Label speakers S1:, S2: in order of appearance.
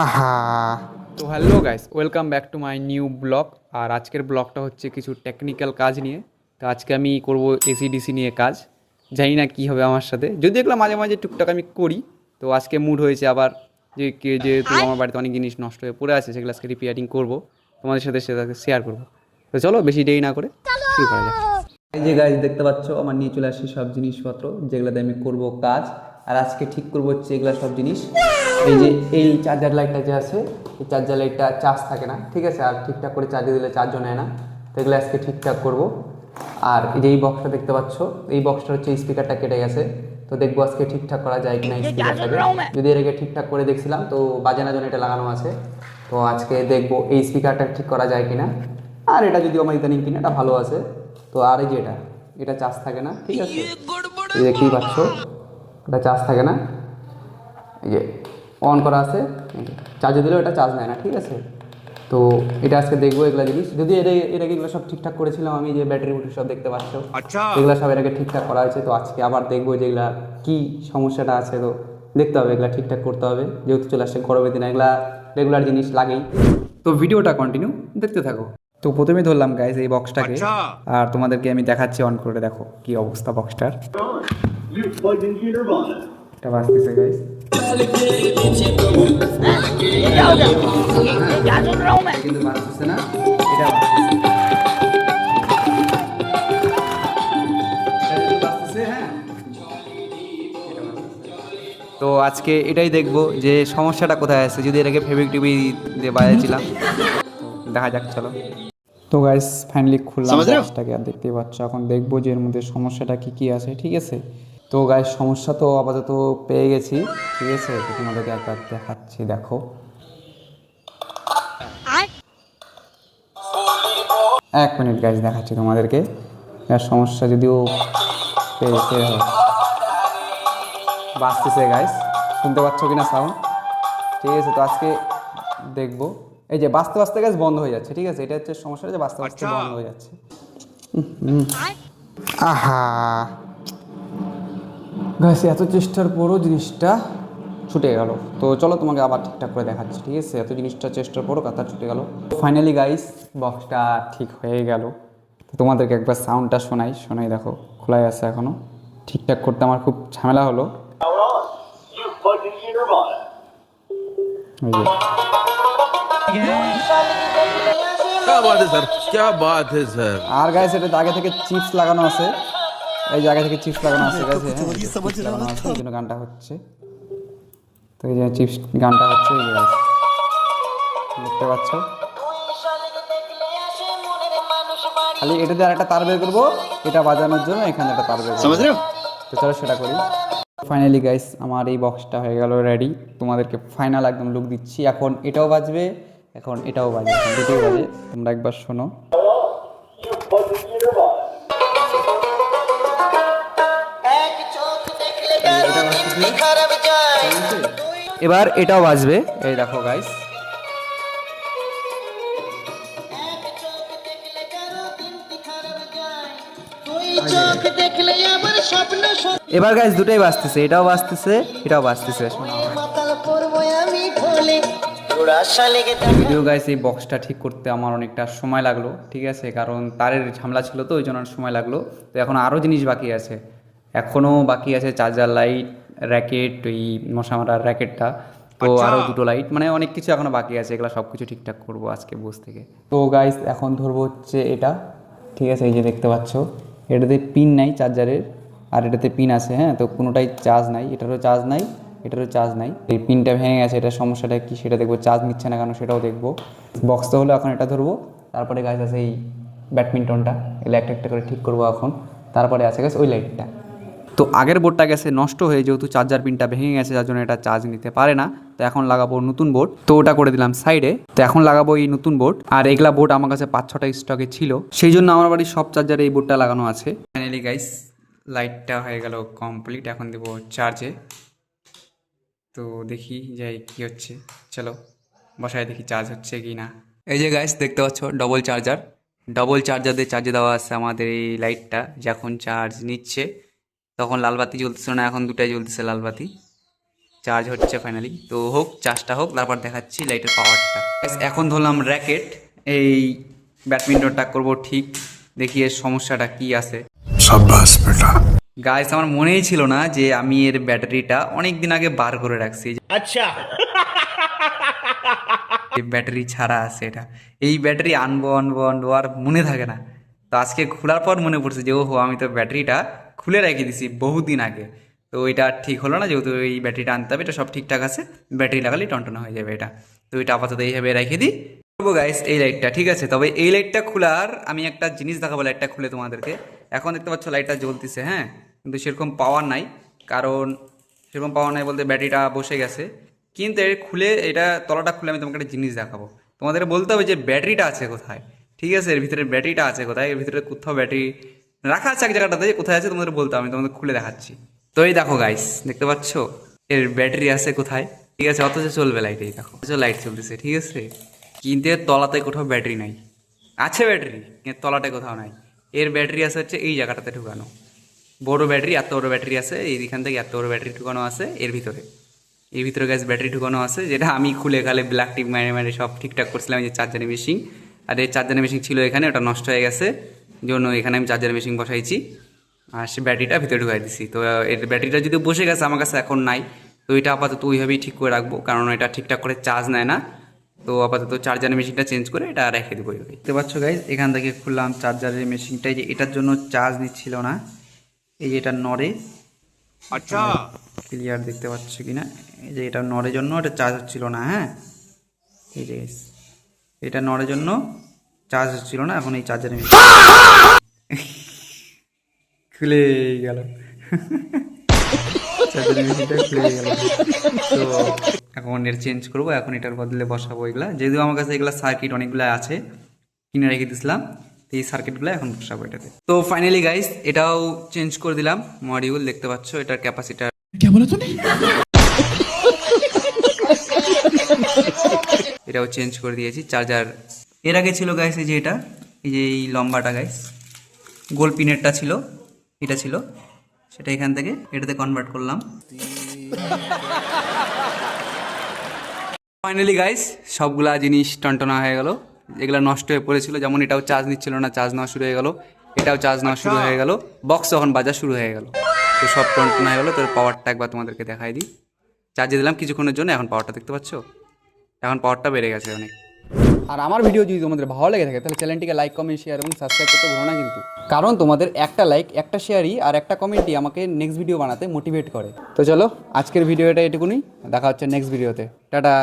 S1: আহা। তো hello guys, welcome back to my new blog. আর আজকের ব্লগটা হচ্ছে কিছু টেকনিক্যাল কাজ নিয়ে। তো আজকে আমি করব এসিডিসি নিয়ে কাজ। জানি না কী হবে আমার সাথে, যদি এগুলো মাঝে মাঝে টুকটাক আমি করি। তো আজকে মুড হয়েছে আবার যেহেতু আমার বাড়িতে অনেক জিনিস নষ্ট হয়ে পড়ে আছে, সেগুলো আজকে রিপেয়ারিং করবো, তোমাদের সাথে সেটা শেয়ার করবো। তো চলো বেশি দেরি না করে শুরু করা যাক। এই যে গাইজ দেখতে পাচ্ছ, আমার নিয়ে চলে আসছে সব জিনিসপত্র যেগুলোতে আমি করব কাজ। আর আজকে ঠিক করবো হচ্ছে এগুলো সব জিনিস। এই যে এই চার্জার লাইটটা যে আছে, এই চার্জার লাইটটা চার্জ থাকে না, ঠিক আছে, আর ঠিকঠাক করে চার্জে দিলে চার্জও নেয় না। তো এগুলো আজকে ঠিকঠাক করব। আর এই যে এই বক্সটা দেখতে পাচ্ছ, এই বক্সটা হচ্ছে স্পিকারটা কেটে গেছে। তো দেখবো আজকে ঠিকঠাক করা যায় কিনা স্পিকারটাকে। যদি এর আগে ঠিকঠাক করে দেখছিলাম, তো বাজে না জন্য এটা লাগানো আছে। তো আজকে দেখবো এই স্পিকারটা ঠিক করা যায় কিনা। আর এটা যদি আমার ইদানিং কিনা এটা ভালো আছে। তো আর এই যে এটা চার্জ থাকে না, ঠিক আছে, এই দেখতেই পাচ্ছ, এটা চার্জ থাকে না। এই যে অন করা আছে, চার্জে দিলেও এটা চার্জ নেয় না, ঠিক আছে। তো এটা আজকে দেখবো এগুলো জিনিস। যদি এর আগে এগুলো সব ঠিকঠাক করেছিলাম আমি, যে ব্যাটারি বুটারি সব দেখতে পাচ্ছ, এগুলো সব এর আগে ঠিকঠাক করা হয়েছে। তো আজকে আবার দেখবো যে এগুলা কী সমস্যাটা আছে। তো দেখতে হবে, এগুলা ঠিকঠাক করতে হবে, যেহেতু চলে আসছে গরমের দিন, এগুলা রেগুলার জিনিস লাগেই। তো ভিডিওটা কন্টিনিউ দেখতে থাকো। তো প্রথমে ধরলাম গাইজ এই বক্সটাকে, আর তোমাদেরকে আমি দেখাচ্ছি অন করে, দেখো কি অবস্থা বক্সটার। এটা বাজতেছে গাইজ। কিন্তু বাজতেছে না, এটা বাজতেছে, হ্যাঁ। তো আজকে এটাই দেখবো যে সমস্যাটা কোথায় আছে। যদি এর আগে ফেব্রিক টিভি দিয়ে বাজাইছিলাম, তো দেখা যাক, চলো। তো গাইস ফাইনালি খুললাম বক্সটাকে, আর দেখতেই পাচ্ছ এখন দেখবো যে এর মধ্যে সমস্যাটা কী কী আছে, ঠিক আছে। তো গাইস সমস্যা তো আপাতত পেয়ে গেছি, ঠিক আছে। তো তোমাদেরকে একবার দেখাচ্ছি, দেখো। এক মিনিট গাইস, দেখাচ্ছি তোমাদেরকে। এর সমস্যা যদিও পেয়েছে, বাজতেছে গাইস, শুনতে পাচ্ছ কিনা সাউন্ড, ঠিক আছে। তো আজকে দেখবো, এই যে বাঁচতে বাঁচতে গাছ বন্ধ হয়ে যাচ্ছে, ঠিক আছে। এটা হচ্ছে সমস্যাটা, যে বাঁচতে বাঁচতে বন্ধ হয়ে যাচ্ছে। আহা গাছ, এত চেষ্টার পরও জিনিসটা ছুটে গেল। তো চলো তোমাকে আবার ঠিকঠাক করে দেখাচ্ছি, ঠিক আছে। এত জিনিসটা চেষ্টার পরও কথা ছুটে গেল। ফাইনালি গাইস বক্সটা ঠিক হয়ে গেল। তো তোমাদেরকে একবার সাউন্ডটা শোনাই, দেখো খোলাই আছে এখনও। ঠিকঠাক করতে আমার খুব ঝামেলা হলো। ওই যে
S2: क्या बात है सर, क्या बात है सर।
S1: আর গাইস এটা আগে থেকে চিপস লাগানো আছে, এই জায়গা থেকে চিপস লাগানো আছে গাইস, লাগানো আছে, এই জন্য গানটা হচ্ছে। তো এই যে চিপস গানটা হচ্ছে, এই যে guys, দেখতে পাচ্ছ। খালি এটাতে আর একটা তার বের করবো, এটা বাজানোর জন্য এখানে একটা তার বের করবো। তো চলো সেটা করি। ফাইনালি গাইস আমার এই বক্সটা হয়ে গেল রেডি। তোমাদেরকে ফাইনাল একদম লুক দিচ্ছি। এখন এটাও বাজবে, এখন এটাও বাজবে, এখন দুটোই বাজে। তোমরা একবার শোনো। এবার এটাও বাজবে, এই দেখো গাইস। এবার গাইস দুটোই বাজতেছে, এটাও বাজতেছে, এটাও বাজতেছে। যদিও গাইস এই বক্সটা ঠিক করতে আমার অনেকটা সময় লাগলো, ঠিক আছে, কারণ তারের ঝামেলা ছিল, তো ওই জন্য সময় লাগলো। তো এখন আরও জিনিস বাকি আছে, এখনও বাকি আছে চার্জার লাইট, র্যাকেট, ওই মশা মারার র্যাকেটটা, তো আরও দুটো লাইট, মানে অনেক কিছু এখনও বাকি আছে। এগুলো সব কিছু ঠিকঠাক করবো আজকে বসে থেকে। তো গাইস এখন ধরবো হচ্ছে এটা, ঠিক আছে। এই যে দেখতে পাচ্ছ, এটাতে পিন নাই চার্জারের, আর এটাতে পিন আছে, হ্যাঁ। তো কোনোটাই চার্জ নাই, এটারও চার্জ নাই, এটারও চার্জ নাই। এই পিনটা ভেঙে গেছে, এটার সমস্যাটা কি সেটা দেখবো, চার্জ নিচ্ছে না কেন সেটাও দেখবো। বক্স তো হলো, এখন এটা ধরবো। তারপরে গাছ আছে এই ব্যাডমিন্টনটা, এগুলো একটা একটা করে ঠিক করবো এখন। তারপরে আছে গাছ ওই লাইটটা। তো আগের বোর্ডটা গেছে নষ্ট হয়ে, যেহেতু চার্জার পিনটা ভেঙে গেছে, যার জন্য এটা চার্জ নিতে পারে না। তো এখন লাগাবো নতুন বোর্ড, তো ওটা করে দিলাম সাইডে। তো এখন লাগাবো এই নতুন বোর্ড। আর এগুলা বোর্ড আমার কাছে 5-6টা স্টকে ছিল, সেই জন্য আমার বাড়ির সব চার্জারে এই বোর্ডটা লাগানো আছে। ফাইনালি গাইস লাইটটা হয়ে গেল কমপ্লিট, এখন দেবো চার্জে। তো দেখি যাই কি হচ্ছে, চলো বসায় দেখি চার্জ হচ্ছে কি না। এই যে গাইস দেখতে পাচ্ছ ডবল চার্জার দিয়ে চার্জে দেওয়া আছে আমাদের এই লাইটটা। যখন চার্জ নিচ্ছে তখন লাল বাতি জ্বলতেছিল না, এখন দুটাই জ্বলতেছে লাল বাতি। চার্জ হচ্ছে ফাইনালি। তো হোক, চার্জটা হোক, তারপর দেখাচ্ছি লাইটের পাওয়ারটা। এখন ধরলাম র্যাকেট, এই ব্যাডমিন্টনটা করব ঠিক, দেখি এর সমস্যাটা কি আছে। গাইস আমার মনেই ছিল না যে আমি এর ব্যাটারিটা অনেক দিন আগে বার করে রাখছি। আচ্ছা, ব্যাটারি ছাড়া আছে এটা, এই ব্যাটারি আনবো আর মনে থাকে না। তো আজকে খোলার পর মনে পড়ছে যে ওহো, আমি তো ব্যাটারিটা খুলে রেখে দিছি বহুদিন আগে। তো এটা ঠিক হলো না, যেহেতু এই ব্যাটারিটা আনতে হবে। এটা সব ঠিকঠাক আছে, ব্যাটারি লাগালেই টনটনা হয়ে যাবে এটা। তো এটা আপাতত এইভাবে রেখে দিই। করবো গাইস এই লাইটটা, ঠিক আছে। তবে এই লাইটটা খোলার আমি একটা জিনিস দেখাবো লাইটটা খুলে তোমাদেরকে। এখন দেখতে পাচ্ছ লাইটটা জ্বলতেছে, হ্যাঁ, কিন্তু সেরকম পাওয়ার নাই। কারণ সেরকম পাওয়ার নাই বলতে ব্যাটারিটা বসে গেছে। কিন্তু এর খুলে, এটা তলাটা খুলে আমি তোমাকে একটা জিনিস দেখাবো। তোমাদের বলতে হবে যে ব্যাটারিটা আছে কোথায়, ঠিক আছে, এর ভিতরে ব্যাটারিটা আছে কোথায়। এর ভিতরে কোথাও ব্যাটারি রাখা আছে এক জায়গাটাতে, কোথায় আছে তোমাদের বলতে হবে, আমি তোমাদের খুলে দেখাচ্ছি। তো এই দেখো গাইস, দেখতে পাচ্ছ এর ব্যাটারি আছে কোথায়, ঠিক আছে, অথচ চলবে লাইট। এই দেখো লাইট চলতেছে, ঠিক আছে, কিন্তু এর তলাতে কোথাও ব্যাটারি নাই। আছে ব্যাটারি, কিন্তু তলাতে কোথাও নাই। এর ব্যাটারি আছে হচ্ছে এই জায়গাটাতে ঢুকানো, বড় ব্যাটারি, এত বড় ব্যাটারি আছে এইখান থেকে, এত বড় ব্যাটারি ঢুকানো আছে এর ভিতরে। এর ভিতরে গ্যাস ব্যাটারি ঢুকানো আছে, যেটা আমি খুলে খালে ব্ল্যাক টিপ মেরে সব ঠিকঠাক করছিলাম। এই যে চার্জারের মেশিন, আর এই চার্জারের মেশিন ছিল এখানে, ওটা নষ্ট হয়ে গেছে, জন্য এখানে আমি চার্জারের মেশিন বসাইছি আর সে ব্যাটারিটা ভিতরে ঢুকাই দিছি। তো এর ব্যাটারিটা যদি বসে গেছে, আমার কাছে এখন নাই। তো এটা আপাতত ওইভাবেই ঠিক করে রাখবো, কারণ এটা ঠিকঠাক করে চার্জ নেয় না। তো আপাতত চার্জারের মেশিনটা চেঞ্জ করে এটা রেখে দেবো। দেখতে পাচ্ছ গাইজ, এখান থেকে খুললাম চার্জারের মেশিনটা। যে এটার জন্য চার্জ নিচ্ছিল না, এই যে এটা নড়ে, আচ্ছা ক্লিয়ার দেখতে পাচ্ছ কিনা, এই যে এটা নড়ের জন্য এটা চার্জ হচ্ছিল না। হ্যাঁ, এই যে এটা নড়ের জন্য চার্জ হচ্ছিল না। এখন এই চার্জারের মেশিন খুলে গেল, চার্জারের মেশিনটা খুলে গেল। তো এখন এর চেঞ্জ করবো, এখন এটার বদলে বসাবো এগুলা। যেহেতু আমার কাছে এগুলা সার্কিট অনেকগুলো আছে, কিনে রেখে দিয়েছিলাম, এই সার্কিটগুলো এখন বসাবো এটাতে। তো ফাইনালি গাইস এটাও চেঞ্জ করে দিলাম মডিউল, দেখতে পাচ্ছ এটার ক্যাপাসিটার। এটাও চেঞ্জ করে দিয়েছি। চার্জার এর আগে ছিল গাইস এই যে এটা, এই যে এই লম্বাটা গাইস, গোল পিনেরটা ছিল, এটা ছিল, সেটা এখান থেকে এটাতে কনভার্ট করলাম। ফাইনালি গাইস সবগুলা জিনিস টনটনা হয়ে গেল। এগুলো নষ্ট হয়ে পড়েছিল, যেমন এটাও চার্জ নিচ্ছিল না, চার্জ নেওয়া শুরু হয়ে গেল, এটাও চার্জ নেওয়া শুরু হয়ে গেল, বক্স যখন বাজা শুরু হয়ে গেল। তো সব টনটনা হয়ে গেলো। তোর পাওয়ারটা একবার তোমাদেরকে দেখাই দিই। চার্জে দিলাম কিছুক্ষণের জন্য, এখন পাওয়ারটা দেখতে পাচ্ছ, এখন পাওয়ারটা বেড়ে গেছে অনেক। আর আমার ভিডিও যদি তোমাদের ভালো লেগে থাকে তাহলে চ্যানেলটিকে লাইক, কমেন্ট, শেয়ার এবং সাবস্ক্রাইব করতে ভুলো না কিন্তু, কারণ তোমাদের একটা লাইক, একটা শেয়ারই আর একটা কমেন্টই আমাকে নেক্সট ভিডিও বানাতে মোটিভেট করে। তো চলো আজকের ভিডিওটা এটুকুনি, দেখা হচ্ছে নেক্সট ভিডিওতে, টাটা।